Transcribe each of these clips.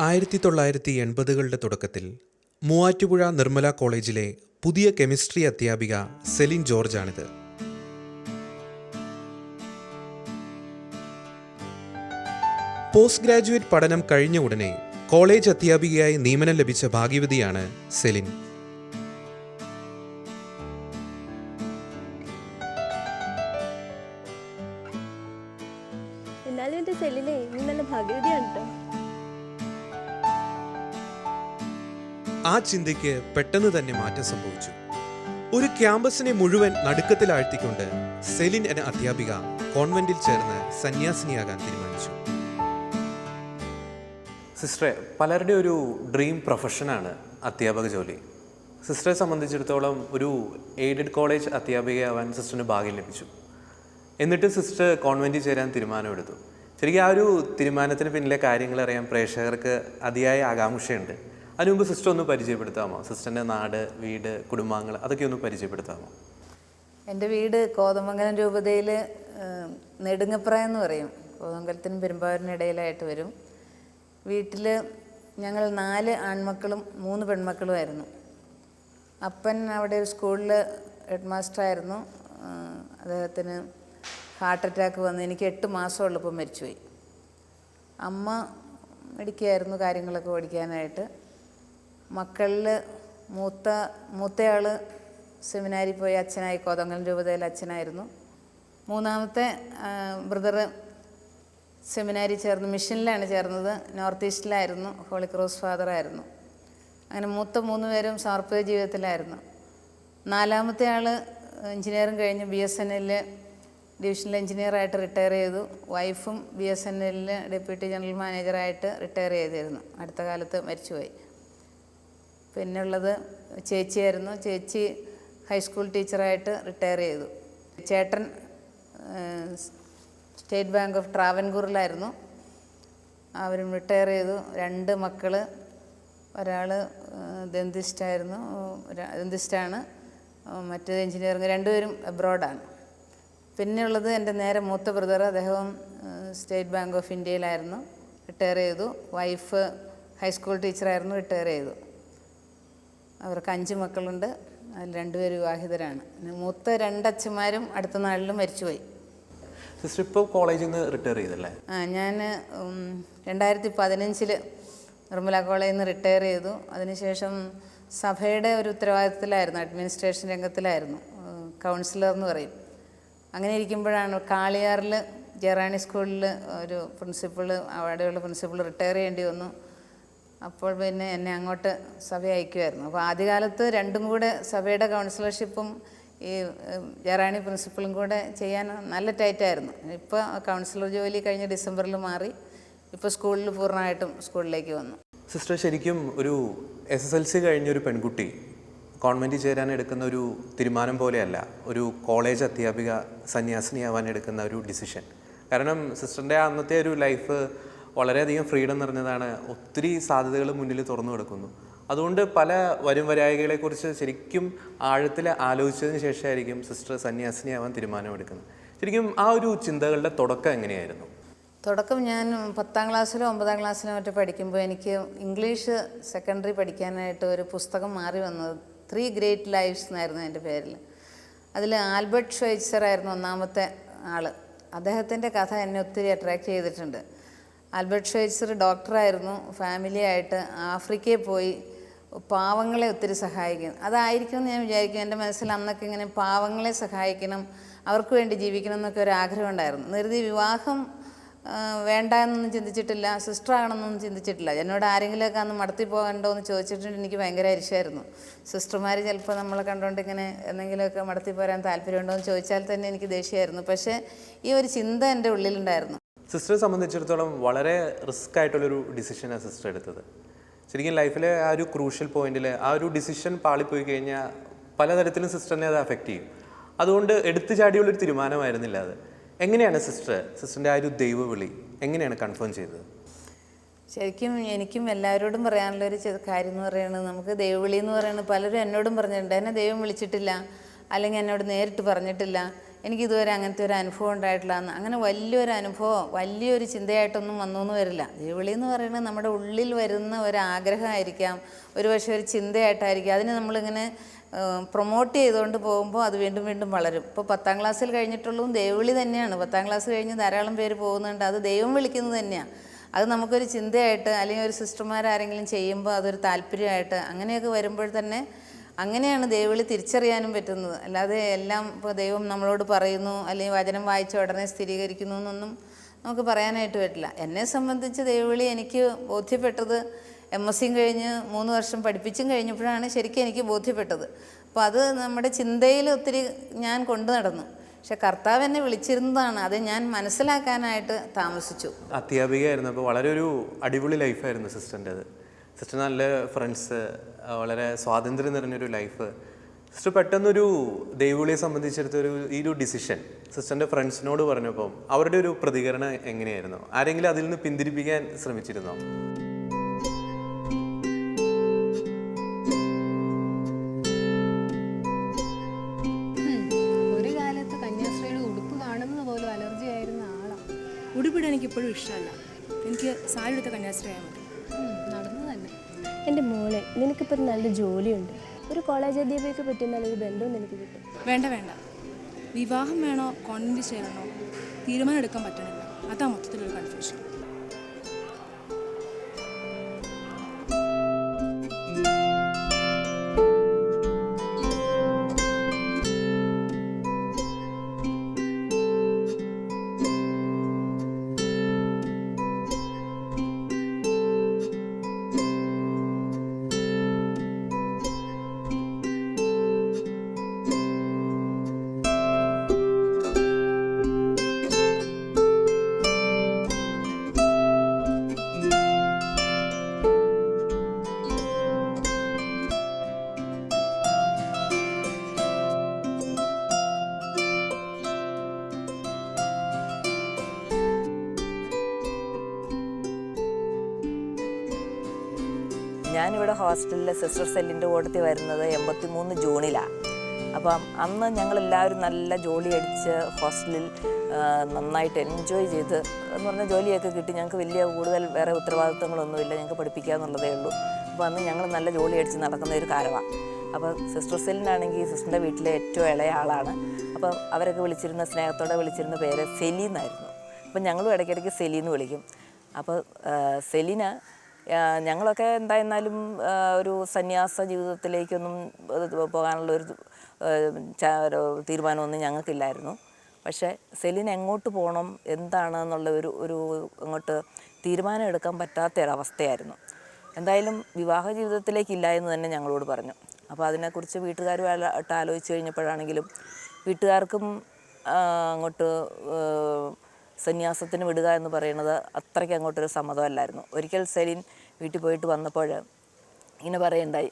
1980കളുടെ തുടക്കത്തിൽ മൂവാറ്റുപുഴ നിർമ്മല കോളേജിലെ പുതിയ കെമിസ്ട്രി അധ്യാപിക സെലിൻ ജോർജാണിത്. പോസ്റ്റ് ഗ്രാജുവേറ്റ് പഠനം കഴിഞ്ഞ ഉടനെ കോളേജ് അധ്യാപികയായി നിയമനം ലഭിച്ച ഭാഗ്യവതിയാണ് സെലിൻ. എന്നാലും എൻ്റെ സെലിനെ നീ നല്ല ഭാഗ്യവതിയാണ് കേട്ടോ. ആ ചിന്തയ്ക്ക് പെട്ടെന്ന് തന്നെ മാറ്റം സംഭവിച്ചു. ഒരു ക്യാമ്പസിനെ മുഴുവൻ നടുക്കത്തിലാഴ്ത്തിക്കൊണ്ട് സെലിൻ എന്ന അധ്യാപിക കോൺവെന്റിൽ ചേർന്ന് സന്യാസിനിയാകാൻ തീരുമാനിച്ചു. സിസ്റ്ററെ, പലരുടെ ഒരു ഡ്രീം പ്രൊഫഷനാണ് അധ്യാപക ജോലി. സിസ്റ്ററെ സംബന്ധിച്ചിടത്തോളം ഒരു എയ്ഡഡ് കോളേജ് അധ്യാപികയാവാൻ സിസ്റ്ററിന് ഭാഗ്യം ലഭിച്ചു. എന്നിട്ട് സിസ്റ്റർ കോൺവെന്റിൽ ചേരാൻ തീരുമാനമെടുത്തു. ശരിക്കും ആ ഒരു തീരുമാനത്തിന് പിന്നിലെ കാര്യങ്ങൾ അറിയാൻ പ്രേക്ഷകർക്ക് അതിയായ ആകാംക്ഷയുണ്ട്. അതിനു മുമ്പ് സിസ്റ്റർ ഒന്ന് പരിചയപ്പെടുത്താമോ? സിസ്റ്ററിൻ്റെ നാട്, വീട്, കുടുംബാംഗങ്ങൾ അതൊക്കെ ഒന്ന് പരിചയപ്പെടുത്താമോ? എൻ്റെ വീട് കോതമംഗലം രൂപതയിൽ നെടുങ്ങപ്ര എന്ന് പറയും. കോതമംഗലത്തിനും പെരുമ്പാവൂരിനും ഇടയിലായിട്ട് വരും. വീട്ടിൽ ഞങ്ങൾ 4 ആൺമക്കളും 3 പെൺമക്കളുമായിരുന്നു. അപ്പൻ അവിടെ ഒരു സ്കൂളിൽ ഹെഡ് മാസ്റ്ററായിരുന്നു. അദ്ദേഹത്തിന് ഹാർട്ട് അറ്റാക്ക് വന്ന് എനിക്ക് 8 മാസമുള്ളപ്പോൾ മരിച്ചുപോയി. അമ്മ മെഡിക്കായിരുന്നു കാര്യങ്ങളൊക്കെ പഠിക്കാനായിട്ട്. മക്കളിൽ മൂത്തയാൾ സെമിനാരി പോയി അച്ഛനായി, കോതമംഗലം രൂപതയിൽ അച്ഛനായിരുന്നു. മൂന്നാമത്തെ ബ്രദർ സെമിനാരി ചേർന്ന് മിഷനിലാണ് ചേർന്നത്, നോർത്ത് ഈസ്റ്റിലായിരുന്നു, ഹോളി ക്രോസ് ഫാദറായിരുന്നു. അങ്ങനെ മൂത്ത 3 പേരും സമർപ്പിത ജീവിതത്തിലായിരുന്നു. 4മത്തെ ആൾ എഞ്ചിനീയറിംഗ് കഴിഞ്ഞ് BSNL ഡിവിഷണൽ എഞ്ചിനീയറായിട്ട് റിട്ടയർ ചെയ്തു. വൈഫും BSNL ഡെപ്യൂട്ടി ജനറൽ മാനേജറായിട്ട് റിട്ടയർ ചെയ്തിരുന്നു. അടുത്ത കാലത്ത് മരിച്ചുപോയി. പിന്നുള്ളത് ചേച്ചിയായിരുന്നു. ചേച്ചി ഹൈസ്കൂൾ ടീച്ചറായിട്ട് റിട്ടയർ ചെയ്തു. ചേട്ടൻ സ്റ്റേറ്റ് ബാങ്ക് ഓഫ് ട്രാവൻകൂറിലായിരുന്നു, അവരും റിട്ടയർ ചെയ്തു. 2 മക്കൾ, ഒരാൾ ദന്തിസ്റ്റാണ്, മറ്റേത് എഞ്ചിനീയറിംഗ്, 2 പേരും അബ്രോഡാണ്. പിന്നെയുള്ളത് എൻ്റെ നേരെ മൂത്ത ബ്രദർ, അദ്ദേഹം സ്റ്റേറ്റ് ബാങ്ക് ഓഫ് ഇന്ത്യയിലായിരുന്നു, റിട്ടയർ ചെയ്തു. വൈഫ് ഹൈസ്കൂൾ ടീച്ചറായിരുന്നു, റിട്ടയർ ചെയ്തു. അവർക്ക് 5 മക്കളുണ്ട്, അതിൽ 2 പേര് വിവാഹിതരാണ്. മൂത്ത 2 അച്ഛന്മാരും അടുത്ത നാളിൽ മരിച്ചുപോയി. സിസ്റ്റർ ഇപ്പോൾ കോളേജിൽ നിന്ന് റിട്ടയർ ചെയ്തല്ലേ? ഞാൻ 2015 നിർമ്മല കോളേജിൽ നിന്ന് റിട്ടയർ ചെയ്തു. അതിനുശേഷം സഭയുടെ ഒരു ഉത്തരവാദിത്തത്തിലായിരുന്നു, അഡ്മിനിസ്ട്രേഷൻ രംഗത്തിലായിരുന്നു, കൗൺസിലർ എന്ന് പറയും. അങ്ങനെ ഇരിക്കുമ്പോഴാണ് കാളിയാറിൽ ജെറാണി സ്കൂളിൽ ഒരു പ്രിൻസിപ്പൾ, അവിടെയുള്ള പ്രിൻസിപ്പൾ റിട്ടയർ ചെയ്യേണ്ടി വന്നു. അപ്പോൾ പിന്നെ എന്നെ അങ്ങോട്ട് സഭ അയക്കുമായിരുന്നു. അപ്പോൾ ആദ്യകാലത്ത് 2ഉം കൂടെ സഭയുടെ കൗൺസിലർഷിപ്പും ഈ ജെറാണി പ്രിൻസിപ്പളും കൂടെ ചെയ്യാൻ നല്ല ടൈറ്റായിരുന്നു. ഇപ്പോൾ കൗൺസിലർ ജോലി കഴിഞ്ഞ ഡിസംബറിൽ മാറി, ഇപ്പോൾ സ്കൂളിൽ പൂർണ്ണമായിട്ടും സ്കൂളിലേക്ക് വന്നു. സിസ്റ്റർ, ശരിക്കും ഒരു SSLC കഴിഞ്ഞൊരു പെൺകുട്ടി കോൺവെൻറ്റിൽ ചേരാൻ എടുക്കുന്ന ഒരു തീരുമാനം പോലെയല്ല ഒരു കോളേജ് അധ്യാപിക സന്യാസിനിയാവാൻ എടുക്കുന്ന ഒരു ഡിസിഷൻ. കാരണം സിസ്റ്ററിൻ്റെ അന്നത്തെ ഒരു ലൈഫ് വളരെയധികം ഫ്രീഡം നിറഞ്ഞതാണ്. ഒത്തിരി സാധ്യതകൾ മുന്നിൽ തുറന്നു കിടക്കുന്നു. അതുകൊണ്ട് പല വരായികളെക്കുറിച്ച് ശരിക്കും ആഴത്തിൽ ആലോചിച്ചതിന് ശേഷമായിരിക്കും സിസ്റ്റർ സന്യാസിനിയാവാൻ തീരുമാനമെടുക്കുന്നത്. ശരിക്കും ആ ഒരു ചിന്തകളുടെ തുടക്കം എങ്ങനെയായിരുന്നു? തുടക്കം ഞാൻ 10ാം ക്ലാസ്സിലോ 9ാം ക്ലാസ്സിലോ മറ്റോ പഠിക്കുമ്പോൾ എനിക്ക് ഇംഗ്ലീഷ് സെക്കൻഡറി പഠിക്കാനായിട്ട് ഒരു പുസ്തകം മാറി വന്നത് 3 ഗ്രേറ്റ് ലൈഫ്സ് എന്നായിരുന്നു എൻ്റെ പേരിൽ. അതിൽ ആൽബർട്ട് ഷ്വൈറ്റ്സർ ആയിരുന്നു 1ാമത്തെ ആൾ. അദ്ദേഹത്തിൻ്റെ കഥ എന്നെ ഒത്തിരി അട്രാക്റ്റ് ചെയ്തിട്ടുണ്ട്. ആൽബർട്ട് ഷ്വൈറ്റ്സർ ഡോക്ടറായിരുന്നു, ഫാമിലിയായിട്ട് ആഫ്രിക്കയിൽ പോയി പാവങ്ങളെ ഒത്തിരി സഹായിക്കും. അതായിരിക്കും എന്ന് ഞാൻ വിചാരിക്കും. എൻ്റെ മനസ്സിൽ അന്നൊക്കെ ഇങ്ങനെ പാവങ്ങളെ സഹായിക്കണം, അവർക്ക് വേണ്ടി ജീവിക്കണം എന്നൊക്കെ ഒരു ആഗ്രഹം ഉണ്ടായിരുന്നു. നിർത്തി വിവാഹം വേണ്ട എന്നൊന്നും ചിന്തിച്ചിട്ടില്ല, സിസ്റ്റർ ആകണമെന്നൊന്നും ചിന്തിച്ചിട്ടില്ല. എന്നോട് ആരെങ്കിലുമൊക്കെ അന്ന് മടത്തി പോകണ്ടോ എന്ന് ചോദിച്ചിട്ടുണ്ട്. എനിക്ക് ഭയങ്കര അരിശമായിരുന്നു. സിസ്റ്റർമാർ ചിലപ്പോൾ നമ്മളെ കണ്ടുകൊണ്ട് ഇങ്ങനെ എന്തെങ്കിലുമൊക്കെ മടത്തി പോരാൻ താല്പര്യമുണ്ടോ എന്ന് ചോദിച്ചാൽ തന്നെ എനിക്ക് ദേഷ്യമായിരുന്നു. പക്ഷേ ഈ ഒരു ചിന്ത എൻ്റെ ഉള്ളിലുണ്ടായിരുന്നു. സിസ്റ്ററെ സംബന്ധിച്ചിടത്തോളം വളരെ റിസ്ക് ആയിട്ടുള്ളൊരു ഡിസിഷനാണ് സിസ്റ്റർ എടുത്തത്. ശരിക്കും ലൈഫിലെ ആ ഒരു ക്രൂഷ്യൽ പോയിന്റിൽ ആ ഒരു ഡിസിഷൻ പാളിപ്പോയി കഴിഞ്ഞാൽ പലതരത്തിലും സിസ്റ്ററിനെ അത് അഫക്റ്റ് ചെയ്യും. അതുകൊണ്ട് എടുത്തു ചാടിയുള്ളൊരു തീരുമാനമായിരുന്നില്ല അത്. എങ്ങനെയാണ് സിസ്റ്ററിൻ്റെ ആ ഒരു ദൈവവിളി എങ്ങനെയാണ് കൺഫേം ചെയ്തത്? ശരിക്കും എനിക്കും എല്ലാവരോടും പറയാനുള്ളൊരു കാര്യം എന്ന് പറയുന്നത്, നമുക്ക് ദൈവവിളി എന്ന് പറയുന്നത് പലരും എന്നോടും പറഞ്ഞിട്ടുണ്ട്. എന്നെ ദൈവം വിളിച്ചിട്ടില്ല, അല്ലെങ്കിൽ എന്നോട് നേരിട്ട് പറഞ്ഞിട്ടില്ല, എനിക്കിതുവരെ അങ്ങനത്തെ ഒരു അനുഭവം ഉണ്ടായിട്ടില്ല എന്ന്. അങ്ങനെ വലിയൊരു അനുഭവം വലിയൊരു ചിന്തയായിട്ടൊന്നും വന്നു വരില്ല. ദൈവവിളി എന്ന് പറയുന്നത് നമ്മുടെ ഉള്ളിൽ വരുന്ന ഒരു ആഗ്രഹമായിരിക്കാം, ഒരു പക്ഷേ ഒരു ചിന്തയായിട്ടായിരിക്കും. അതിന് നമ്മളിങ്ങനെ പ്രൊമോട്ട് ചെയ്തുകൊണ്ട് പോകുമ്പോൾ അത് വീണ്ടും വീണ്ടും വളരും. ഇപ്പോൾ 10ാം ക്ലാസ്സിൽ കഴിഞ്ഞിട്ടുള്ളതും ദൈവവിളി തന്നെയാണ്. 10ാം ക്ലാസ് കഴിഞ്ഞ് ധാരാളം പേര് പോകുന്നുണ്ട്, അത് ദൈവം വിളിക്കുന്നത് തന്നെയാണ്. അത് നമുക്കൊരു ചിന്തയായിട്ട് അല്ലെങ്കിൽ ഒരു സിസ്റ്റർമാരാരെങ്കിലും ചെയ്യുമ്പോൾ അതൊരു താല്പര്യമായിട്ട് അങ്ങനെയൊക്കെ വരുമ്പോൾ തന്നെ അങ്ങനെയാണ് ദൈവവിളി തിരിച്ചറിയാനും പറ്റുന്നത്. അല്ലാതെ എല്ലാം ഇപ്പോൾ ദൈവം നമ്മളോട് പറയുന്നു അല്ലെങ്കിൽ വചനം വായിച്ച ഉടനെ സ്ഥിരീകരിക്കുന്നു എന്നൊന്നും നമുക്ക് പറയാനായിട്ട് പറ്റില്ല. എന്നെ സംബന്ധിച്ച് ദൈവവിളി എനിക്ക് ബോധ്യപ്പെട്ടത് MSc കഴിഞ്ഞ് 3 വർഷം പഠിപ്പിച്ചും കഴിഞ്ഞപ്പോഴാണ് ശരിക്കും എനിക്ക് ബോധ്യപ്പെട്ടത്. അപ്പോൾ അത് നമ്മുടെ ചിന്തയിൽ ഒത്തിരി ഞാൻ കൊണ്ടു നടന്നു. പക്ഷെ കർത്താവ് എന്നെ വിളിച്ചിരുന്നതാണ്, അത് ഞാൻ മനസ്സിലാക്കാനായിട്ട് താമസിച്ചു. അധ്യാപികയായിരുന്നപ്പോൾ വളരെ ഒരു അടിപൊളി ലൈഫായിരുന്നു സിസ്റ്ററിൻ്റെത്. സിസ്റ്റർ നല്ല ഫ്രണ്ട്സ്, വളരെ സ്വാതന്ത്ര്യം നിറഞ്ഞൊരു ലൈഫ്. സിസ്റ്റർ പെട്ടെന്നൊരു ദൈവവിളിയെ സംബന്ധിച്ചിടത്തൊരു ഈ ഒരു ഡിസിഷൻ സിസ്റ്ററിൻ്റെ ഫ്രണ്ട്സിനോട് പറഞ്ഞപ്പോൾ അവരുടെ ഒരു പ്രതികരണം എങ്ങനെയായിരുന്നു? ആരെങ്കിലും അതിൽ നിന്ന് പിന്തിരിപ്പിക്കാൻ ശ്രമിച്ചിരുന്നോ? ഒരു കാലത്ത് കന്യാസ്ത്രീയുടെ ഉടുപ്പ് കാണുന്നത് പോലും അലർജി ആയിരുന്ന ആളാണ്. ഉടുപ്പിടാൻ എനിക്കിപ്പോഴും ഇഷ്ടമല്ല. എനിക്ക് സാരി എടുത്ത കന്യാസ്ത്രീ ആയാൽ മതി. നടന്നു തന്നെ. എൻ്റെ മോളെ, നിനക്കിപ്പോൾ ഒരു നല്ല ജോലിയുണ്ട്, ഒരു കോളേജ് അധ്യാപികയ്ക്ക് പറ്റുന്ന നല്ലൊരു ബന്ധവും നിനക്ക് കിട്ടും. വേണ്ട വേണ്ട, വിവാഹം വേണോ കോൺവെൻറ്റ് ചേരണോ തീരുമാനം എടുക്കാൻ പറ്റണില്ല. അതാ മൊത്തത്തിലൊരു കൺഫ്യൂഷൻ. ഞാനിവിടെ ഹോസ്റ്റലിലെ സിസ്റ്റർ സെല്ലിൻ്റെ കൂട്ടത്തിൽ വരുന്നത് 83 ജൂണിലാണ്. അപ്പം അന്ന് ഞങ്ങളെല്ലാവരും നല്ല ജോലി അടിച്ച് ഹോസ്റ്റലിൽ നന്നായിട്ട് എൻജോയ് ചെയ്ത് എന്ന് പറഞ്ഞാൽ ജോലിയൊക്കെ കിട്ടി. ഞങ്ങൾക്ക് വലിയ കൂടുതൽ വേറെ ഉത്തരവാദിത്തങ്ങളൊന്നുമില്ല, ഞങ്ങൾക്ക് പഠിപ്പിക്കുക എന്നുള്ളതേ ഉള്ളൂ. അപ്പോൾ അന്ന് ഞങ്ങൾ നല്ല ജോലി അടിച്ച് നടക്കുന്ന ഒരു കാലമാണ്. അപ്പോൾ സിസ്റ്റർ സെല്ലിനാണെങ്കിൽ സിസ്റ്ററിൻ്റെ വീട്ടിലെ ഏറ്റവും ഇളയ ആളാണ്. അപ്പം അവരൊക്കെ വിളിച്ചിരുന്ന സ്നേഹത്തോടെ വിളിച്ചിരുന്ന പേര് സെലി എന്നായിരുന്നു. അപ്പം ഞങ്ങളും ഇടയ്ക്കിടയ്ക്ക് സെലി എന്ന് വിളിക്കും. അപ്പോൾ സെലിന ഞങ്ങളൊക്കെ എന്തായിരുന്നാലും ഒരു സന്യാസ ജീവിതത്തിലേക്കൊന്നും പോകാനുള്ളൊരു തീരുമാനമൊന്നും ഞങ്ങൾക്കില്ലായിരുന്നു. പക്ഷേ സെലിന് എങ്ങോട്ട് പോകണം എന്താണെന്നുള്ള ഒരു അങ്ങോട്ട് തീരുമാനം എടുക്കാൻ പറ്റാത്ത ഒരവസ്ഥയായിരുന്നു. എന്തായാലും വിവാഹ ജീവിതത്തിലേക്കില്ല എന്ന് തന്നെ ഞങ്ങളോട് പറഞ്ഞു. അപ്പോൾ അതിനെക്കുറിച്ച് വീട്ടുകാരുമായിട്ട് ആലോചിച്ച് കഴിഞ്ഞപ്പോഴാണെങ്കിലും വീട്ടുകാർക്കും അങ്ങോട്ട് സന്യാസത്തിന് വിടുക എന്ന് പറയുന്നത് അത്രയ്ക്ക് അങ്ങോട്ടൊരു സമ്മതമല്ലായിരുന്നു. ഒരിക്കൽ സെലിൻ വീട്ടിൽ പോയിട്ട് വന്നപ്പോൾ ഇങ്ങനെ പറയുണ്ടായി,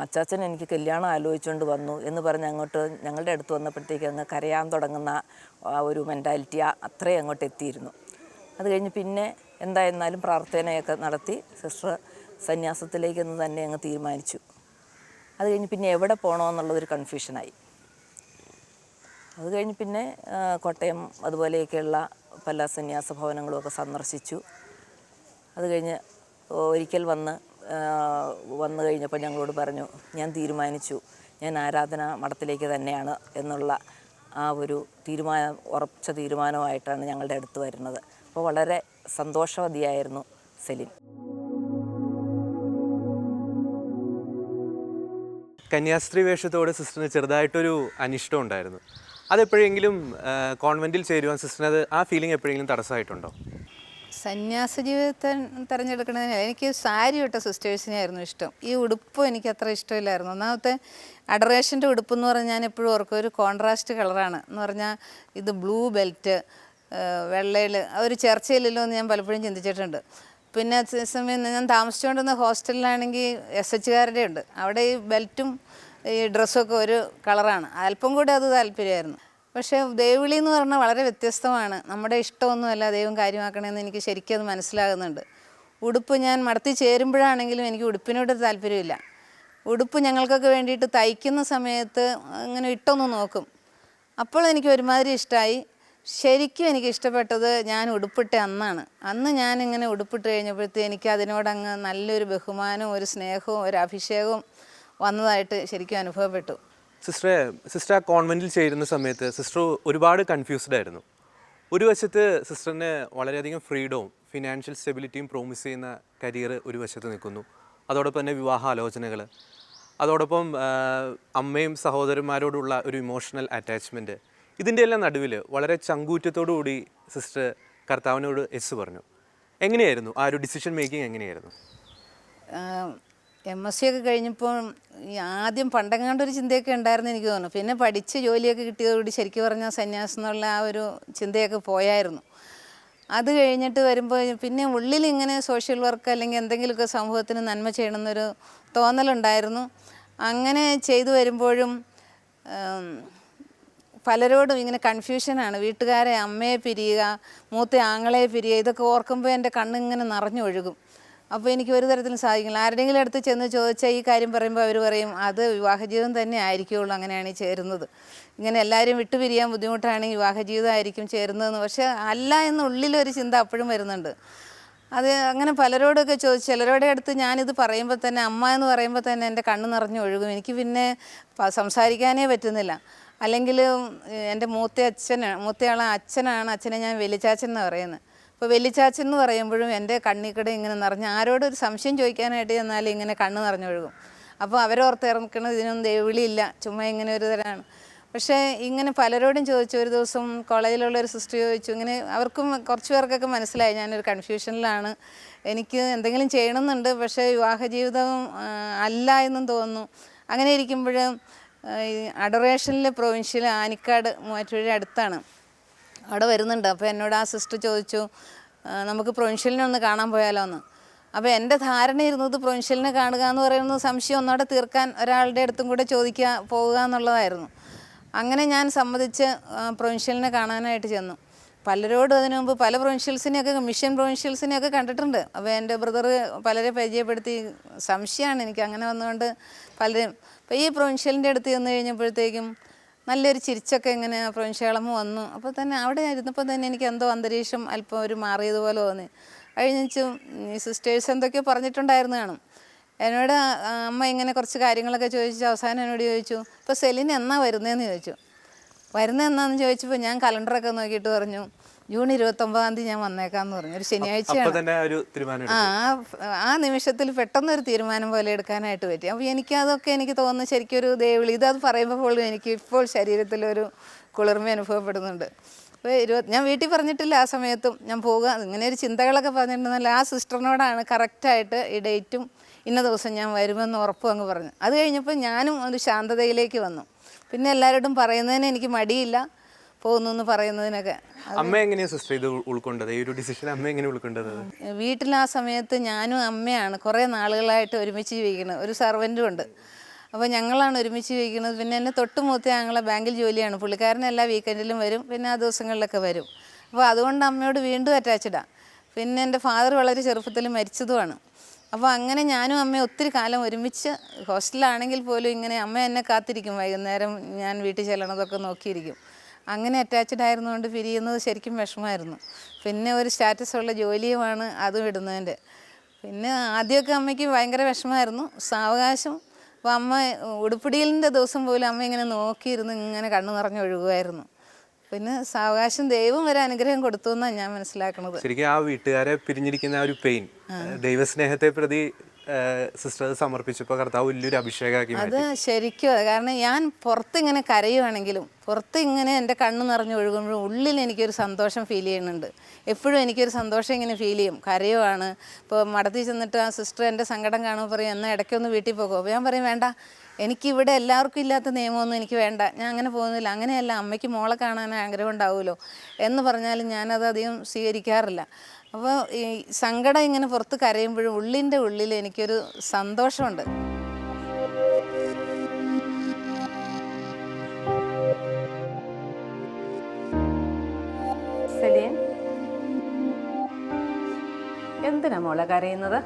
അച്ചാച്ചൻ എനിക്ക് കല്യാണം ആലോചിച്ചുകൊണ്ട് വന്നു എന്ന് പറഞ്ഞ് അങ്ങോട്ട് ഞങ്ങളുടെ അടുത്ത് വന്നപ്പോഴത്തേക്ക് അങ്ങ് കരയാൻ തുടങ്ങുന്ന ഒരു മെൻറ്റാലിറ്റി അത്രയും അങ്ങോട്ട് എത്തിയിരുന്നു. അത് കഴിഞ്ഞ് പിന്നെ എന്തായിരുന്നാലും പ്രാർത്ഥനയൊക്കെ നടത്തി സിസ്റ്റർ സന്യാസത്തിലേക്കെന്ന് തന്നെ അങ്ങ് തീരുമാനിച്ചു. അത് കഴിഞ്ഞ് പിന്നെ എവിടെ പോകണമെന്നുള്ളതൊരു കൺഫ്യൂഷനായി. അത് കഴിഞ്ഞ് പിന്നെ കോട്ടയം അതുപോലെയൊക്കെയുള്ള പല സന്യാസ ഭവനങ്ങളുമൊക്കെ സന്ദർശിച്ചു. അത് കഴിഞ്ഞ് ഒരിക്കൽ വന്നു കഴിഞ്ഞപ്പോൾ ഞങ്ങളോട് പറഞ്ഞു, ഞാൻ തീരുമാനിച്ചു, ഞാൻ ആരാധന മഠത്തിലേക്ക് തന്നെയാണ് എന്നുള്ള ആ ഒരു ഉറച്ച തീരുമാനമായിട്ടാണ് ഞങ്ങളുടെ അടുത്ത് വരുന്നത്. അപ്പോൾ വളരെ സന്തോഷവതിയായിരുന്നു സെലിൻ. കന്യാസ്ത്രീ വേഷത്തോട് സിസ്റ്ററിന് ചെറുതായിട്ടൊരു അനിഷ്ടം ഉണ്ടായിരുന്നു. അതെപ്പോഴെങ്കിലും കോൺവെൻറ്റിൽ ചേരുവാൻ സിസ്റ്ററിന് ആ ഫീലിംഗ് എപ്പോഴെങ്കിലും തടസ്സമായിട്ടുണ്ടോ? സന്യാസ ജീവിതത്തെ തിരഞ്ഞെടുക്കണതിന് എനിക്ക് സാരി ഇട്ട സിസ്റ്റേഴ്സിനെയായിരുന്നു ഇഷ്ടം. ഈ ഉടുപ്പും എനിക്ക് അത്ര ഇഷ്ടമില്ലായിരുന്നു. ഒന്നാമത്തെ അഡറേഷൻ്റെ ഉടുപ്പ് എന്ന് പറഞ്ഞാൽ ഞാൻ എപ്പോഴും ഓർക്കും, ഒരു കോൺട്രാസ്റ്റ് കളറാണ് എന്ന് പറഞ്ഞാൽ ഇത് ബ്ലൂ ബെൽറ്റ് വെള്ളയിൽ ഒരു ചർച്ചയില്ലല്ലോ എന്ന് ഞാൻ പലപ്പോഴും ചിന്തിച്ചിട്ടുണ്ട്. പിന്നെ സമയം ഞാൻ താമസിച്ചുകൊണ്ടിരുന്ന ഹോസ്റ്റലിലാണെങ്കിൽ SHകാരുടെ ഉണ്ട്, അവിടെ ഈ ബെൽറ്റും ഈ ഡ്രസ്സൊക്കെ ഒരു കളറാണ്. അല്പം കൂടെ അത് താല്പര്യമായിരുന്നു. പക്ഷേ ദൈവവിളി എന്ന് പറഞ്ഞാൽ വളരെ വ്യത്യസ്തമാണ്. നമ്മുടെ ഇഷ്ടമൊന്നുമല്ല ദൈവം കാര്യമാക്കണമെന്ന് എനിക്ക് ശരിക്കും അത് മനസ്സിലാകുന്നുണ്ട്. ഉടുപ്പ് ഞാൻ മടത്തി ചേരുമ്പോഴാണെങ്കിലും എനിക്ക് ഉടുപ്പിനോടൊരു താല്പര്യമില്ല. ഉടുപ്പ് ഞങ്ങൾക്കൊക്കെ വേണ്ടിയിട്ട് തയ്ക്കുന്ന സമയത്ത് ഇങ്ങനെ ഇട്ടൊന്ന് നോക്കും. അപ്പോൾ എനിക്ക് ഒരുമാതിരി ഇഷ്ടമായി. ശരിക്കും എനിക്ക് ഇഷ്ടപ്പെട്ടത് ഞാൻ ഉടുപ്പിട്ട അന്നാണ്. അന്ന് ഞാനിങ്ങനെ ഉടുപ്പിട്ട് കഴിഞ്ഞപ്പോഴത്തേ എനിക്ക് അതിനോടങ്ങ് നല്ലൊരു ബഹുമാനവും ഒരു സ്നേഹവും ഒരു അഭിഷേകവും വന്നതായിട്ട് ശരിക്കും അനുഭവപ്പെട്ടു. സിസ്റ്റർ ആ കോൺവെൻറ്റിൽ ചേരുന്ന സമയത്ത് സിസ്റ്റർ ഒരുപാട് കൺഫ്യൂസ്ഡ് ആയിരുന്നു. ഒരു വശത്ത് സിസ്റ്ററിന് വളരെയധികം ഫ്രീഡവും ഫിനാൻഷ്യൽ സ്റ്റെബിലിറ്റിയും പ്രോമിസ് ചെയ്യുന്ന കരിയർ ഒരു വശത്ത് നിൽക്കുന്നു. അതോടൊപ്പം തന്നെ വിവാഹാലോചനകൾ, അതോടൊപ്പം അമ്മയും സഹോദരന്മാരോടുള്ള ഒരു ഇമോഷണൽ അറ്റാച്ച്മെൻറ്റ്, ഇതിൻ്റെ എല്ലാം നടുവിൽ വളരെ ചങ്കൂറ്റത്തോടു കൂടി സിസ്റ്റർ കർത്താവിനോട് യെസ് പറഞ്ഞു. എങ്ങനെയായിരുന്നു ആ ഒരു ഡിസിഷൻ മേക്കിംഗ്? എങ്ങനെയായിരുന്നു? MSc ഒക്കെ കഴിഞ്ഞപ്പോൾ ആദ്യം പണ്ടെങ്ങാണ്ടൊരു ചിന്തയൊക്കെ ഉണ്ടായിരുന്നു എനിക്ക് തോന്നുന്നു. പിന്നെ പഠിച്ച് ജോലിയൊക്കെ കിട്ടിയതോടുകൂടി ശരിക്കും പറഞ്ഞാൽ സന്യാസം എന്നുള്ള ആ ഒരു ചിന്തയൊക്കെ പോയായിരുന്നു. അത് കഴിഞ്ഞിട്ട് വരുമ്പോൾ പിന്നെ ഉള്ളിലിങ്ങനെ സോഷ്യൽ വർക്ക് അല്ലെങ്കിൽ എന്തെങ്കിലുമൊക്കെ സമൂഹത്തിന് നന്മ ചെയ്യണമെന്നൊരു തോന്നലുണ്ടായിരുന്നു. അങ്ങനെ ചെയ്തു വരുമ്പോഴും പലരോടും ഇങ്ങനെ കൺഫ്യൂഷനാണ്. വീട്ടുകാരെ, അമ്മയെ പിരിയുക, മൂത്ത ആങ്ങളെ പിരിയുക, ഇതൊക്കെ ഓർക്കുമ്പോൾ എൻ്റെ കണ്ണിങ്ങനെ നിറഞ്ഞൊഴുകും. അപ്പോൾ എനിക്ക് ഒരു തരത്തിലും സാധിക്കില്ല. ആരുടെയെങ്കിലും അടുത്ത് ചെന്ന് ചോദിച്ചാൽ ഈ കാര്യം പറയുമ്പോൾ അവർ പറയും അത് വിവാഹജീവിതം തന്നെ ആയിരിക്കുള്ളൂ, അങ്ങനെയാണ് ഈ ചേരുന്നത്. ഇങ്ങനെ എല്ലാവരും വിട്ടുപിരിയാൻ ബുദ്ധിമുട്ടാണെങ്കിൽ വിവാഹജീവിതമായിരിക്കും ചേരുന്നതെന്ന്. പക്ഷേ അല്ല എന്ന ഉള്ളിലൊരു ചിന്ത അപ്പോഴും വരുന്നുണ്ട്. അത് അങ്ങനെ പലരോടൊക്കെ ചോദിച്ചു. ചിലരുടെ അടുത്ത് ഞാനിത് പറയുമ്പോൾ തന്നെ, അമ്മ എന്ന് പറയുമ്പോൾ തന്നെ എൻ്റെ കണ്ണ് നിറഞ്ഞൊഴുകും. എനിക്ക് പിന്നെ സംസാരിക്കാനേ പറ്റുന്നില്ല. അല്ലെങ്കിൽ എൻ്റെ മൂത്തയാളെ അച്ഛനാണ്. അച്ഛനെ ഞാൻ വലിച്ചാച്ചൻ എന്നാണ് പറയുന്നത്. അപ്പോൾ വലിച്ചാച്ചൻ എന്ന് പറയുമ്പോഴും എൻ്റെ കണ്ണിക്കട ഇങ്ങനെ നിറഞ്ഞ് ആരോടൊരു സംശയം ചോദിക്കാനായിട്ട് ചെന്നാലും ഇങ്ങനെ കണ്ണ് നിറഞ്ഞൊഴുകും. അപ്പോൾ അവരോർത്തിറക്കണത് ഇതിനൊന്നും ദൈവവിളിയില്ല, ചുമ്മാ ഇങ്ങനെ ഒരു തരമാണ്. പക്ഷേ ഇങ്ങനെ പലരോടും ചോദിച്ചു. ഒരു ദിവസം കോളേജിലുള്ളൊരു സിസ്റ്റർ ചോദിച്ചു. ഇങ്ങനെ അവർക്കും കുറച്ച് പേർക്കൊക്കെ മനസ്സിലായി ഞാനൊരു കൺഫ്യൂഷനിലാണ്, എനിക്ക് എന്തെങ്കിലും ചെയ്യണമെന്നുണ്ട്, പക്ഷേ വിവാഹ ജീവിതം അല്ല എന്നും തോന്നുന്നു. അങ്ങനെ ഇരിക്കുമ്പോൾ ഈ അഡോറേഷനിലെ പ്രൊവിൻഷ്യൽ ആനിക്കാട് മൂവാറ്റുപുഴ അടുത്താണ്, അവിടെ വരുന്നുണ്ട്. അപ്പോൾ എന്നോട് ആ സിസ്റ്റർ ചോദിച്ചു നമുക്ക് പ്രൊവിൻഷ്യലിനെ ഒന്ന് കാണാൻ പോയാലോ എന്ന്. അപ്പോൾ എൻ്റെ ധാരണ ഇരുന്നത് പ്രൊവിൻഷ്യലിനെ കാണുക എന്ന് പറയുന്നത് സംശയം ഒന്നോടെ തീർക്കാൻ ഒരാളുടെ അടുത്തും കൂടെ പോവുക എന്നുള്ളതായിരുന്നു. അങ്ങനെ ഞാൻ സമ്മതിച്ച് പ്രൊവിൻഷ്യലിനെ കാണാനായിട്ട് ചെന്നു. പലരോടും അതിനു മുമ്പ് പല പ്രൊവിൻഷ്യൽസിനെയൊക്കെ, മിഷൻ പ്രൊവിൻഷ്യൽസിനെയൊക്കെ കണ്ടിട്ടുണ്ട്. അപ്പോൾ എൻ്റെ ബ്രദർ പലരെ പരിചയപ്പെടുത്തി. സംശയമാണ് എനിക്ക് അങ്ങനെ വന്നുകൊണ്ട് പലരും. അപ്പോൾ ഈ പ്രൊവിൻഷ്യലിൻ്റെ അടുത്ത് ചെന്ന് കഴിഞ്ഞപ്പോഴത്തേക്കും നല്ലൊരു ചിരിച്ചൊക്കെ ഇങ്ങനെ പ്രൊവിൻഷ്യളമ്മ വന്നു. അപ്പോൾ തന്നെ അവിടെ ഇരുന്നപ്പോൾ തന്നെ എനിക്ക് എന്തോ അന്തരീക്ഷം അല്പം ഒരു മാറിയതുപോലെ തോന്നി. കഴിഞ്ഞു ഈ സിസ്റ്റേഴ്സ് എന്തൊക്കെയോ പറഞ്ഞിട്ടുണ്ടായിരുന്നു കാണും. എന്നോട് അമ്മ ഇങ്ങനെ കുറച്ച് കാര്യങ്ങളൊക്കെ ചോദിച്ചു. അവസാനം എന്നോട് ചോദിച്ചു ഇപ്പോൾ സെലിൻ എന്നാ വരുന്നതെന്ന് ചോദിച്ചു. വരുന്നത് എന്നാന്ന് ചോദിച്ചപ്പോൾ ഞാൻ കലണ്ടറൊക്കെ നോക്കിയിട്ട് പറഞ്ഞു ജൂൺ 29 ഞാൻ വന്നേക്കാമെന്ന് പറഞ്ഞു. ഒരു ശനിയാഴ്ചയാണ്. ആ നിമിഷത്തിൽ പെട്ടെന്നൊരു തീരുമാനം പോലെ എടുക്കാനായിട്ട് പറ്റി. അപ്പോൾ എനിക്ക് തോന്നുന്നു ശരിക്കും ഒരു ദൈവവിളി. ഇതത് പറയുമ്പോൾ പോലും എനിക്ക് ഇപ്പോൾ ശരീരത്തിലൊരു കുളിർമ അനുഭവപ്പെടുന്നുണ്ട്. അപ്പോൾ ഞാൻ വീട്ടിൽ പറഞ്ഞിട്ടില്ല. ആ സമയത്തും ഞാൻ പോകുക ഇങ്ങനെ ഒരു ചിന്തകളൊക്കെ പറഞ്ഞിട്ടുണ്ടെന്നല്ല, ആ സിസ്റ്ററിനോടാണ് കറക്റ്റായിട്ട് ഈ ഡേറ്റും ഇന്ന ദിവസം ഞാൻ വരുമെന്ന് ഉറപ്പും അങ്ങ് പറഞ്ഞു. അത് കഴിഞ്ഞപ്പോൾ ഞാനും ഒരു ശാന്തതയിലേക്ക് വന്നു. പിന്നെ എല്ലാവരോടും പറയുന്നതിന് എനിക്ക് മടിയില്ല, പോകുന്നു പറയുന്നതിനൊക്കെ. അമ്മ എങ്ങനെയാണ് സിസ്റ്റർ ഇത് ഉൾക്കൊണ്ടത്? ഈ ഒരു ഡിസിഷൻ അമ്മ എങ്ങനെ ഉൾക്കൊണ്ടത്? വീട്ടിൽ ആ സമയത്ത് ഞാനും അമ്മയാണ് കുറേ നാളുകളായിട്ട് ഒരുമിച്ച് ജീവിക്കുന്നത്. ഒരു സർവൻറ്റും ഉണ്ട്. അപ്പോൾ ഞങ്ങളാണ് ഒരുമിച്ച് ജീവിക്കുന്നത്. പിന്നെ എന്നെ തൊട്ട് മൂത്ത ഞങ്ങളെ ബാങ്കിൽ ജോലിയാണ്. പുള്ളിക്കാരൻ എല്ലാ വീക്കെൻഡിലും വരും, പിന്നെ ആ ദിവസങ്ങളിലൊക്കെ വരും. അപ്പോൾ അതുകൊണ്ട് അമ്മയോട് വീണ്ടും അറ്റാച്ച്ഡാണ്. പിന്നെ എൻ്റെ ഫാദർ വളരെ ചെറുപ്പത്തിൽ മരിച്ചതുമാണ്. അപ്പോൾ അങ്ങനെ ഞാനും അമ്മയും ഒത്തിരി കാലം ഒരുമിച്ച് ഹോസ്റ്റലിലാണെങ്കിൽ പോലും ഇങ്ങനെ അമ്മ എന്നെ കാത്തിരിക്കും. വൈകുന്നേരം ഞാൻ വീട്ടിൽ ചെല്ലണതൊക്കെ നോക്കിയിരിക്കും. അങ്ങനെ അറ്റാച്ച്ഡ് ആയിരുന്നുകൊണ്ട് പിരിയുന്നത് ശരിക്കും വിഷമമായിരുന്നു. പിന്നെ ഒരു സ്റ്റാറ്റസുള്ള ജോലിയുമാണ് അതും ഇടുന്നതിൻ്റെ. പിന്നെ ആദ്യമൊക്കെ അമ്മയ്ക്ക് ഭയങ്കര വിഷമമായിരുന്നു. സാവകാശം അപ്പോൾ അമ്മ ഉടുപ്പിടിയിലിൻ്റെ ദിവസം പോലും അമ്മ ഇങ്ങനെ നോക്കിയിരുന്ന് ഇങ്ങനെ കണ്ണു നിറഞ്ഞൊഴുകുമായിരുന്നു. പിന്നെ സാവകാശം ദൈവം ഒരു അനുഗ്രഹം കൊടുത്തു എന്നാണ് ഞാൻ മനസ്സിലാക്കുന്നത്. ശരിക്കും ആ വീട്ടുകാരെ പിരിഞ്ഞിരിക്കുന്ന ആ ഒരു പെയിൻ ദൈവസ്നേഹത്തെ പ്രതി സിസ്റ്റർ സമർപ്പിച്ചപ്പോൾ കർത്താവ് വലിയൊരു അഭിഷേകമാക്കി. അത് ശരിക്കും കാരണം ഞാൻ പുറത്തിങ്ങനെ കരയുവാണെങ്കിലും പുറത്ത് ഇങ്ങനെ എൻ്റെ കണ്ണ് നിറഞ്ഞ് ഒഴുകുമ്പോഴും ഉള്ളിൽ എനിക്കൊരു സന്തോഷം ഫീൽ ചെയ്യുന്നുണ്ട്. എപ്പോഴും എനിക്കൊരു സന്തോഷം ഇങ്ങനെ ഫീൽ ചെയ്യും. കരയുവാണ്. ഇപ്പോൾ മടത്തിൽ ചെന്നിട്ട് ആ സിസ്റ്റർ എൻ്റെ സങ്കടം കാണുമ്പോൾ പറയും എന്നാൽ ഇടയ്ക്കൊന്ന് വീട്ടിൽ പോകുമോ? അപ്പോൾ ഞാൻ പറയും വേണ്ട, എനിക്കിവിടെ എല്ലാവർക്കും ഇല്ലാത്ത നിയമമൊന്നും എനിക്ക് വേണ്ട, ഞാൻ അങ്ങനെ പോകുന്നില്ല. അങ്ങനെയല്ല, അമ്മയ്ക്ക് മോളെ കാണാൻ ആഗ്രഹം ഉണ്ടാവുമല്ലോ എന്ന് പറഞ്ഞാലും ഞാനത് അധികം സ്വീകരിക്കാറില്ല. അപ്പോൾ ഈ സങ്കടം ഇങ്ങനെ പുറത്ത് കരയുമ്പോഴും ഉള്ളിൻ്റെ ഉള്ളിൽ എനിക്കൊരു സന്തോഷമുണ്ട്. സെലിൻ, എന്തിനാ മോളെ കരയുന്നത്?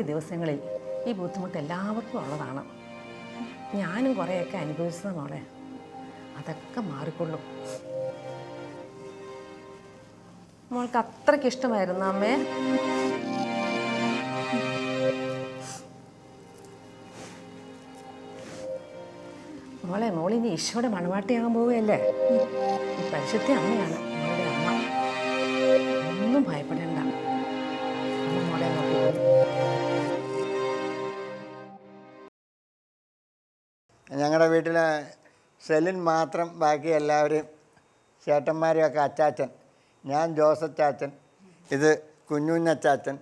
ആദ്യ ദിവസങ്ങളിൽ ഈ ബുദ്ധിമുട്ട് എല്ലാവർക്കും ഉള്ളതാണ്. ഞാനും കുറേയൊക്കെ അനുഭവിച്ചത് മോളെ. അതൊക്കെ മാറിക്കൊള്ളും. മോൾക്ക് അത്രയ്ക്ക് ഇഷ്ടമായിരുന്നു അമ്മേ. മോളിനി ഈശോയുടെ മണവാട്ടിയാകാൻ പോവുകയല്ലേ. ഈ പരിശുദ്ധ അമ്മയാണ് മോളുടെ അമ്മ. ഒന്നും ഭയപ്പെടേണ്ട. അമ്മ മോളെ നോക്കിക്കോളും. ഞങ്ങളുടെ വീട്ടിൽ സെലിൻ മാത്രം, ബാക്കി എല്ലാവരും ചേട്ടന്മാരെയൊക്കെ അച്ചാച്ചൻ. ഞാൻ ജോസഫ് ചാച്ചൻ, ഇത് കുഞ്ഞുഞ്ഞച്ചാച്ചൻ,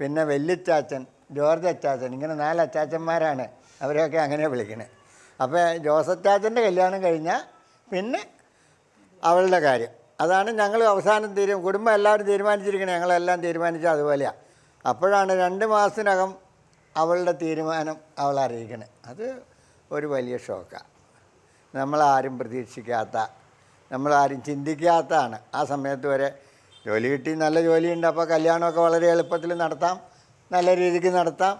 പിന്നെ വല്യച്ചാച്ചൻ, ജോർജ് അച്ചാച്ചൻ, ഇങ്ങനെ 4 അച്ചാച്ചന്മാരാണ്. അവരെയൊക്കെ അങ്ങനെ വിളിക്കണേ. അപ്പോൾ ജോസഫ് ചാച്ചൻ്റെ കല്യാണം കഴിഞ്ഞാൽ പിന്നെ അവളുടെ കാര്യം. അതാണ് ഞങ്ങൾ അവസാനം കുടുംബം എല്ലാവരും തീരുമാനിച്ചിരിക്കണേ. ഞങ്ങളെല്ലാം തീരുമാനിച്ചത് അതുപോലെയാണ്. അപ്പോഴാണ് 2 മാസത്തിനകം അവളുടെ തീരുമാനം അവൾ അറിയിക്കണേ. അത് ഒരു വലിയ ഷോക്കാണ്. നമ്മളാരും പ്രതീക്ഷിക്കാത്ത, നമ്മളാരും ചിന്തിക്കാത്തതാണ്. ആ സമയത്ത് വരെ ജോലി കിട്ടി, നല്ല ജോലിയുണ്ട്, അപ്പോൾ കല്യാണമൊക്കെ വളരെ എളുപ്പത്തിൽ നടത്താം, നല്ല രീതിക്ക് നടത്താം.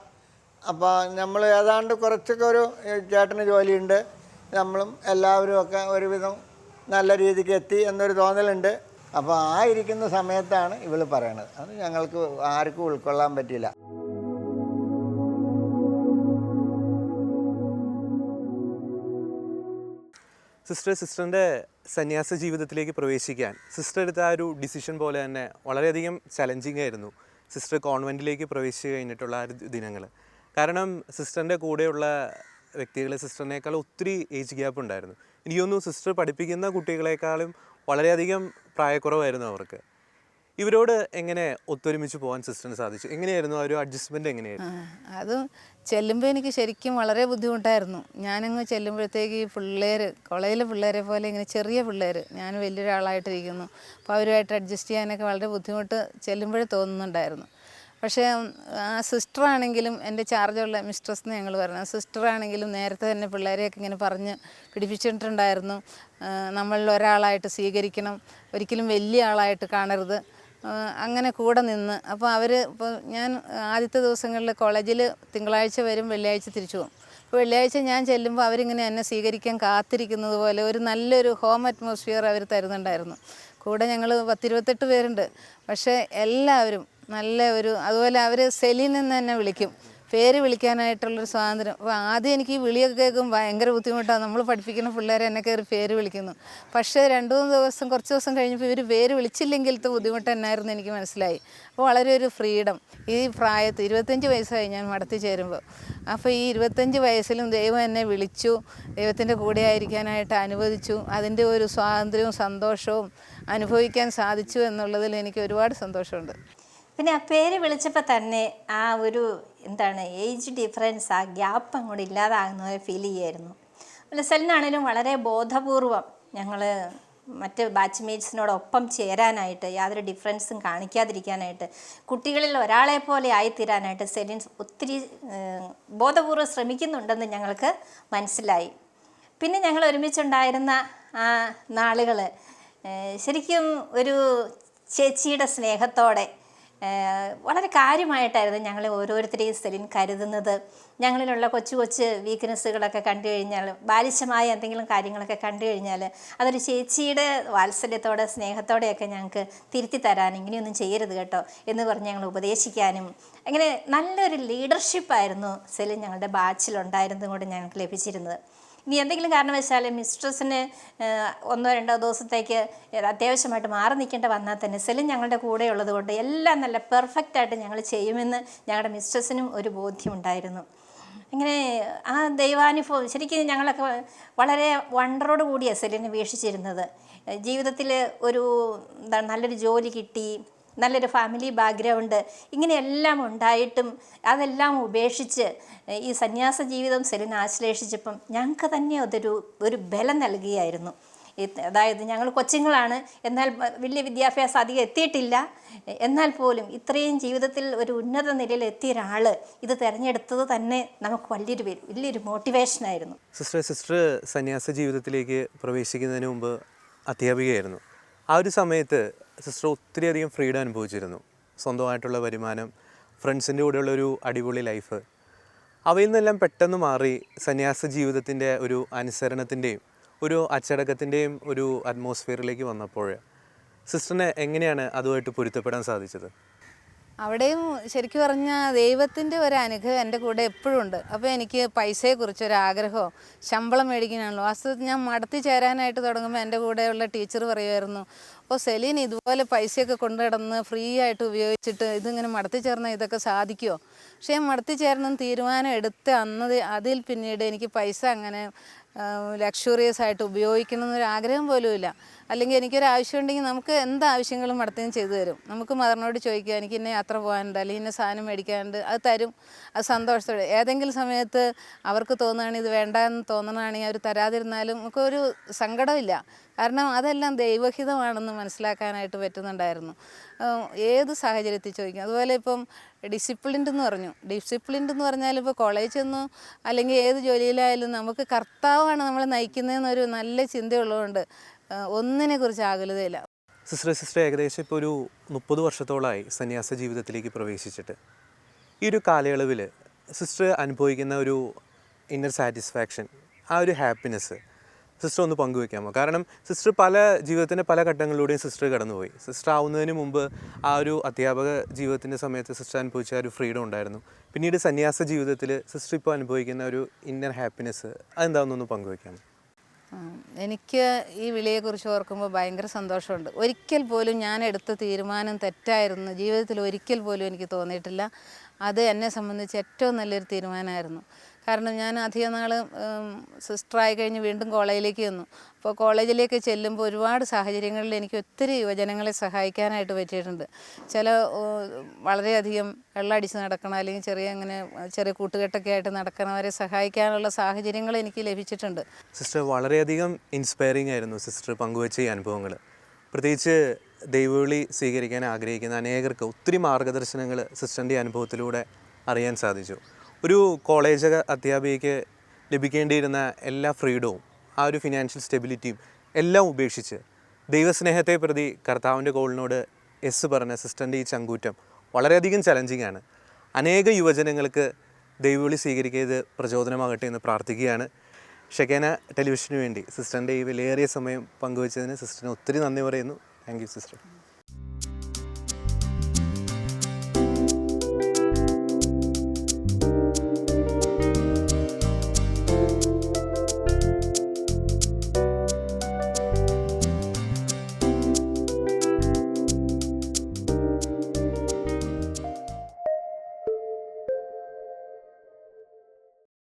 അപ്പോൾ നമ്മൾ ഏതാണ്ട് കുറച്ചൊക്കെ ഒരു ചേട്ടന് ജോലിയുണ്ട്, നമ്മളും എല്ലാവരും ഒക്കെ ഒരുവിധം നല്ല രീതിക്ക് എത്തി എന്നൊരു തോന്നലുണ്ട്. അപ്പോൾ ആ ഇരിക്കുന്ന സമയത്താണ് ഇവൾ പറയണത്. അത് ഞങ്ങൾക്ക് ആർക്കും ഉൾക്കൊള്ളാൻ പറ്റിയില്ല. സിസ്റ്ററിൻ്റെ സന്യാസ ജീവിതത്തിലേക്ക് പ്രവേശിക്കാൻ സിസ്റ്റർ എടുത്ത ആ ഒരു ഡിസിഷൻ പോലെ തന്നെ വളരെയധികം ചലഞ്ചിങ് ആയിരുന്നു സിസ്റ്റർ കോൺവെൻറ്റിലേക്ക് പ്രവേശിച്ച് കഴിഞ്ഞിട്ടുള്ള ആ ദിനങ്ങൾ. കാരണം സിസ്റ്ററിൻ്റെ കൂടെയുള്ള വ്യക്തികൾ സിസ്റ്ററിനേക്കാൾ ഒത്തിരി ഏജ് ഗ്യാപ്പ് ഉണ്ടായിരുന്നു. എനിക്ക് തോന്നുന്നു സിസ്റ്റർ പഠിപ്പിക്കുന്ന കുട്ടികളെക്കാളും വളരെയധികം പ്രായക്കുറവായിരുന്നു അവർക്ക്. ഇവരോട് എങ്ങനെ ഒത്തൊരുമിച്ച് പോകാൻ സിസ്റ്ററിന് സാധിച്ചു? എങ്ങനെയായിരുന്നു ആ ഒരു അഡ്ജസ്റ്റ്മെൻറ്റ് എങ്ങനെയായിരുന്നു? അത് ചെല്ലുമ്പോൾ എനിക്ക് ശരിക്കും വളരെ ബുദ്ധിമുട്ടായിരുന്നു. ഞാനങ്ങ് ചെല്ലുമ്പോഴത്തേക്ക് ഈ പിള്ളേർ, കോളേജിലെ പിള്ളേരെ പോലെ ഇങ്ങനെ ചെറിയ പിള്ളേർ, ഞാൻ വലിയൊരാളായിട്ടിരിക്കുന്നു, അപ്പോൾ അവരുമായിട്ട് അഡ്ജസ്റ്റ് ചെയ്യാനൊക്കെ വളരെ ബുദ്ധിമുട്ട് ചെല്ലുമ്പോഴേ തോന്നുന്നുണ്ടായിരുന്നു. പക്ഷേ ആ സിസ്റ്ററാണെങ്കിലും, എൻ്റെ ചാർജുള്ള മിസ്ട്രസ് എന്ന് ഞങ്ങൾ പറയുന്നത്, സിസ്റ്ററാണെങ്കിലും നേരത്തെ തന്നെ പിള്ളേരെയൊക്കെ ഇങ്ങനെ പറഞ്ഞ് പിടിപ്പിച്ചിട്ടുണ്ടായിരുന്നു. നമ്മളിൽ ഒരാളായിട്ട് സ്വീകരിക്കണം, ഒരിക്കലും വലിയ ആളായിട്ട് കാണരുത്, അങ്ങനെ കൂടെ നിന്ന്. അപ്പോൾ അവർ, ഇപ്പോൾ ഞാൻ ആദ്യത്തെ ദിവസങ്ങളിൽ കോളേജിൽ തിങ്കളാഴ്ച വരും, വെള്ളിയാഴ്ച തിരിച്ചു പോകും. അപ്പോൾ വെള്ളിയാഴ്ച ഞാൻ ചെല്ലുമ്പോൾ അവരിങ്ങനെ എന്നെ സ്വീകരിക്കാൻ കാത്തിരിക്കുന്നത് പോലെ ഒരു നല്ലൊരു ഹോം അറ്റ്മോസ്ഫിയർ അവർ തരുന്നുണ്ടായിരുന്നു. കൂടെ ഞങ്ങൾ 10-28 പേരുണ്ട്. പക്ഷേ എല്ലാവരും നല്ല ഒരു, അതുപോലെ അവർ സെലിൻ എന്ന് തന്നെ വിളിക്കും, പേര് വിളിക്കാനായിട്ടുള്ളൊരു സ്വാതന്ത്ര്യം. അപ്പോൾ ആദ്യം എനിക്ക് ഈ വിളിയൊക്കെ കേൾക്കും ഭയങ്കര ബുദ്ധിമുട്ടാണ്. നമ്മൾ പഠിപ്പിക്കുന്ന പിള്ളേരെ എന്നെ കയറി പേര് വിളിക്കുന്നു. പക്ഷേ 2-3 ദിവസം, കുറച്ച് ദിവസം കഴിഞ്ഞപ്പോൾ ഇവർ പേര് വിളിച്ചില്ലെങ്കിലത്തെ ബുദ്ധിമുട്ട് എന്നായിരുന്നു എനിക്ക് മനസ്സിലായി. അപ്പോൾ വളരെ ഒരു ഫ്രീഡം. ഈ പ്രായത്തിൽ 25 വയസ്സായി ഞാൻ മഠത്തിൽ ചേരുമ്പോൾ. അപ്പോൾ ഈ 25 വയസ്സിലും ദൈവം എന്നെ വിളിച്ചു, ദൈവത്തിൻ്റെ കൂടെ ആയിരിക്കാനായിട്ട് അനുവദിച്ചു. അതിൻ്റെ ഒരു സ്വാതന്ത്ര്യവും സന്തോഷവും അനുഭവിക്കാൻ സാധിച്ചു എന്നുള്ളതിൽ എനിക്ക് ഒരുപാട് സന്തോഷമുണ്ട്. പിന്നെ ആ പേര് വിളിച്ചപ്പോൾ തന്നെ ആ ഒരു ഏജ് ഡിഫറൻസ്, ആ ഗ്യാപ്പ് അങ്ങോട്ട് ഇല്ലാതാകുന്ന പോലെ ഫീൽ ചെയ്യായിരുന്നു. പിന്നെ സെലിനാണേലും വളരെ ബോധപൂർവം ഞങ്ങൾ മറ്റ് ബാച്ച്മേറ്റ്സിനോടൊപ്പം ചേരാനായിട്ട്, യാതൊരു ഡിഫറൻസും കാണിക്കാതിരിക്കാനായിട്ട്, കുട്ടികളിൽ ഒരാളെ പോലെ ആയിത്തീരാനായിട്ട് സെലിൻ ഒത്തിരി ബോധപൂർവ്വം ശ്രമിക്കുന്നുണ്ടെന്ന് ഞങ്ങൾക്ക് മനസ്സിലായി. പിന്നെ ഞങ്ങൾ ഒരുമിച്ചുണ്ടായിരുന്ന ആ നാളുകൾ ശരിക്കും ഒരു ചേച്ചിയുടെ സ്നേഹത്തോടെ വളരെ കാര്യമായിട്ടായിരുന്നു ഞങ്ങൾ ഓരോരുത്തരെയും സെലിൻ കരുതുന്നത്. ഞങ്ങളിലുള്ള കൊച്ചു കൊച്ചു വീക്ക്നെസ്സുകളൊക്കെ കണ്ടു കഴിഞ്ഞാൽ, ബാലിശമായ എന്തെങ്കിലും കാര്യങ്ങളൊക്കെ കണ്ടു കഴിഞ്ഞാൽ അതൊരു ചേച്ചിയുടെ വാത്സല്യത്തോടെ സ്നേഹത്തോടെയൊക്കെ ഞങ്ങൾക്ക് തിരുത്തി തരാൻ, ഇങ്ങനെയൊന്നും ചെയ്യരുത് കേട്ടോ എന്ന് പറഞ്ഞ് ഞങ്ങൾ ഉപദേശിക്കാനും, അങ്ങനെ നല്ലൊരു ലീഡർഷിപ്പായിരുന്നു സെലിൻ ഞങ്ങളുടെ ബാച്ചിലുണ്ടായിരുന്നതും കൊണ്ട് ഞങ്ങൾക്ക് ലഭിച്ചിരുന്നത്. ഇനി എന്തെങ്കിലും കാരണവശാൽ മിസ്ട്രസ്സിന് 1-2 ദിവസത്തേക്ക് അത്യാവശ്യമായിട്ട് മാറി നിൽക്കേണ്ട വന്നാൽ തന്നെ സെലിൻ ഞങ്ങളുടെ കൂടെ ഉള്ളത് കൊണ്ട് എല്ലാം നല്ല പെർഫെക്റ്റായിട്ട് ഞങ്ങൾ ചെയ്യുമെന്ന് ഞങ്ങളുടെ മിസ്ട്രസ്സിനും ഒരു ബോധ്യമുണ്ടായിരുന്നു. ഇങ്ങനെ ആ ദൈവാനുഭവം ശരിക്കും ഞങ്ങളൊക്കെ വളരെ വണ്ടറോട് കൂടിയാണ് സെലിനെ വീക്ഷിച്ചിരുന്നത്. ജീവിതത്തിൽ ഒരു നല്ലൊരു ജോലി കിട്ടി, നല്ലൊരു ഫാമിലി ബാക്ക്ഗ്രൗണ്ട്, ഇങ്ങനെയെല്ലാം ഉണ്ടായിട്ടും അതെല്ലാം ഉപേക്ഷിച്ച് ഈ സന്യാസ ജീവിതം സെലിൻ ആശ്ലേഷിച്ചപ്പം ഞങ്ങൾക്ക് തന്നെ ഒരു ബലം നൽകുകയായിരുന്നു. അതായത് ഞങ്ങൾ കൊച്ചുങ്ങളാണ്, എന്നാൽ വലിയ വിദ്യാഭ്യാസം അധികം എത്തിയിട്ടില്ല, എന്നാൽ പോലും ഇത്രയും ജീവിതത്തിൽ ഒരു ഉന്നത നിലയിൽ എത്തിയ ഒരാൾ ഇത് തിരഞ്ഞെടുത്തത് തന്നെ നമുക്ക് വലിയൊരു മോട്ടിവേഷനായിരുന്നു. സിസ്റ്റർ സന്യാസ ജീവിതത്തിലേക്ക് പ്രവേശിക്കുന്നതിന് മുമ്പ് അധ്യാപികയായിരുന്നു. ആ ഒരു സമയത്ത് സിസ്റ്റർ ഒത്തിരിയധികം ഫ്രീഡം അനുഭവിച്ചിരുന്നു. സ്വന്തമായിട്ടുള്ള വരുമാനം, ഫ്രണ്ട്സിൻ്റെ കൂടെയുള്ള ഒരു അടിപൊളി ലൈഫ്, അവയിൽ നിന്നെല്ലാം പെട്ടെന്ന് മാറി സന്യാസ ജീവിതത്തിൻ്റെ ഒരു അനുസരണത്തിൻ്റെയും ഒരു അച്ചടക്കത്തിൻ്റെയും ഒരു അറ്റ്മോസ്ഫിയറിലേക്ക് വന്നപ്പോൾ സിസ്റ്ററിന് എങ്ങനെയാണ് അതുമായിട്ട് പൊരുത്തപ്പെടാൻ സാധിച്ചത്? അവിടെയും ശരിക്കും പറഞ്ഞാൽ ദൈവത്തിൻ്റെ ഒരു അനുഗ്രഹം എൻ്റെ കൂടെ എപ്പോഴും ഉണ്ട്. അപ്പോൾ എനിക്ക് പൈസയെക്കുറിച്ച് ഒരു ആഗ്രഹമോ ശമ്പളം മേടിക്കാനാണല്ലോ. വാസ്തവത്തിൽ ഞാൻ മടത്തി ചേരാനായിട്ട് തുടങ്ങുമ്പോൾ എൻ്റെ കൂടെയുള്ള ടീച്ചർ പറയുമായിരുന്നു, അപ്പോൾ സെലീൻ ഇതുപോലെ പൈസയൊക്കെ കൊണ്ടു കിടന്ന് ഫ്രീ ആയിട്ട് ഉപയോഗിച്ചിട്ട് ഇതിങ്ങനെ മടത്തി ചേർന്നാൽ ഇതൊക്കെ സാധിക്കുമോ? പക്ഷേ മടത്തി ചേരണമെന്ന് തീരുമാനം എടുത്ത് അതിൽ പിന്നീട് എനിക്ക് പൈസ അങ്ങനെ ലക്ഷറിയസ് ആയിട്ട് ഉപയോഗിക്കണം എന്നൊരു ആഗ്രഹം പോലും ഇല്ല. അല്ലെങ്കിൽ എനിക്കൊരു ആവശ്യം ഉണ്ടെങ്കിൽ നമുക്ക് എന്ത് ആവശ്യങ്ങളും മടത്തേനും ചെയ്തു തരും. നമുക്ക് മദറിനോട് ചോദിക്കുക, എനിക്ക് ഇന്ന യാത്ര പോകാനുണ്ട് അല്ലെങ്കിൽ ഇന്ന സാധനം മേടിക്കാനുണ്ട്, അത് തരും. അത് സന്തോഷത്തോടെ. ഏതെങ്കിലും സമയത്ത് അവർക്ക് തോന്നുകയാണെങ്കിൽ ഇത് വേണ്ടെന്ന് തോന്നണമെങ്കിൽ അവർ തരാതിരുന്നാലും നമുക്കൊരു സങ്കടമില്ല. കാരണം അതെല്ലാം ദൈവഹിതമാണെന്ന് മനസ്സിലാക്കാനായിട്ട് പറ്റുന്നുണ്ടായിരുന്നു. ഏത് സാഹചര്യത്തിൽ ചോദിക്കും. അതുപോലെ ഇപ്പം ഡിസിപ്ലിൻഡ് എന്ന് പറഞ്ഞു. ഡിസിപ്ലിൻഡ് എന്ന് പറഞ്ഞാൽ ഇപ്പോൾ കോളേജിൽ ചെന്നു അല്ലെങ്കിൽ ഏത് ജോലിയിലായാലും നമുക്ക് കർത്താവാണ് നമ്മളെ നയിക്കുന്നതെന്നൊരു നല്ല ചിന്തയുള്ളതുകൊണ്ട് ഒന്നിനെ കുറിച്ച് ആകുലതയില്ല. സിസ്റ്റർ ഏകദേശം ഇപ്പോൾ ഒരു 30 വർഷത്തോളമായി സന്യാസ ജീവിതത്തിലേക്ക് പ്രവേശിച്ചിട്ട്. ഈ ഒരു കാലയളവിൽ സിസ്റ്റർ അനുഭവിക്കുന്ന ഒരു ഇന്നർ സാറ്റിസ്ഫാക്ഷൻ, ആ ഒരു ഹാപ്പിനെസ് സിസ്റ്റർ ഒന്ന് പങ്കുവെക്കാമോ? കാരണം സിസ്റ്റർ ജീവിതത്തിൻ്റെ പല ഘട്ടങ്ങളിലൂടെയും സിസ്റ്റർ കടന്നുപോയി. സിസ്റ്റർ ആവുന്നതിന് മുമ്പ് ആ ഒരു അധ്യാപക ജീവിതത്തിൻ്റെ സമയത്ത് സിസ്റ്റർ അനുഭവിച്ച ഒരു ഫ്രീഡം ഉണ്ടായിരുന്നു. പിന്നീട് സന്യാസ ജീവിതത്തിൽ സിസ്റ്റർ ഇപ്പോൾ അനുഭവിക്കുന്ന ഒരു ഇന്നർ ഹാപ്പിനെസ് അതെന്താണെന്നൊന്ന് പങ്കുവെക്കാമോ? എനിക്ക് ഈ വിളിയെക്കുറിച്ച് ഓർക്കുമ്പോൾ ഭയങ്കര സന്തോഷമുണ്ട്. ഒരിക്കൽ പോലും ഞാൻ എടുത്ത തീരുമാനം തെറ്റായിരുന്നു ജീവിതത്തിൽ ഒരിക്കൽ പോലും എനിക്ക് തോന്നിയിട്ടില്ല. അത് എന്നെ സംബന്ധിച്ച് ഏറ്റവും നല്ലൊരു തീരുമാനമായിരുന്നു. കാരണം ഞാൻ അധികം നാൾ സിസ്റ്ററായി കഴിഞ്ഞ് വീണ്ടും കോളേജിലേക്ക് വന്നു. അപ്പോൾ കോളേജിലേക്ക് ചെല്ലുമ്പോൾ ഒരുപാട് സാഹചര്യങ്ങളിൽ എനിക്ക് ഒത്തിരി യുവജനങ്ങളെ സഹായിക്കാനായിട്ട് പറ്റിയിട്ടുണ്ട്. ചില വളരെയധികം വെള്ളമടിച്ച് നടക്കണം അല്ലെങ്കിൽ ചെറിയ കൂട്ടുകെട്ടൊക്കെ ആയിട്ട് നടക്കണവരെ സഹായിക്കാനുള്ള സാഹചര്യങ്ങൾ എനിക്ക് ലഭിച്ചിട്ടുണ്ട്. സിസ്റ്റർ വളരെയധികം ഇൻസ്പയറിംഗ് ആയിരുന്നു സിസ്റ്റർ പങ്കുവെച്ച ഈ അനുഭവങ്ങൾ. പ്രത്യേകിച്ച് ദൈവവിളി സ്വീകരിക്കാൻ ആഗ്രഹിക്കുന്ന അനേകർക്ക് ഒത്തിരി മാർഗദർശനങ്ങൾ സിസ്റ്ററിൻ്റെ അനുഭവത്തിലൂടെ അറിയാൻ സാധിച്ചു. ഒരു കോളേജ് അധ്യാപികയ്ക്ക് ലഭിക്കേണ്ടിയിരുന്ന എല്ലാ ഫ്രീഡവും ആ ഒരു ഫിനാൻഷ്യൽ സ്റ്റെബിലിറ്റിയും എല്ലാം ഉപേക്ഷിച്ച് ദൈവസ്നേഹത്തെ പ്രതി കർത്താവിൻ്റെ കോളിനോട് യെസ് പറഞ്ഞ സിസ്റ്ററിൻ്റെ ഈ ചങ്കൂറ്റം വളരെയധികം ചലഞ്ചിങ് ആണ്. അനേക യുവജനങ്ങൾക്ക് ദൈവവിളി സ്വീകരിക്കുന്നത് പ്രചോദനമാകട്ടെ എന്ന് പ്രാർത്ഥിക്കുകയാണ്. ഷെക്കേന ടെലിവിഷന് വേണ്ടി സിസ്റ്ററിൻ്റെ ഈ വിലയേറിയ സമയം പങ്കുവച്ചതിന് സിസ്റ്ററിന് ഒത്തിരി നന്ദി പറയുന്നു. Thank you sister.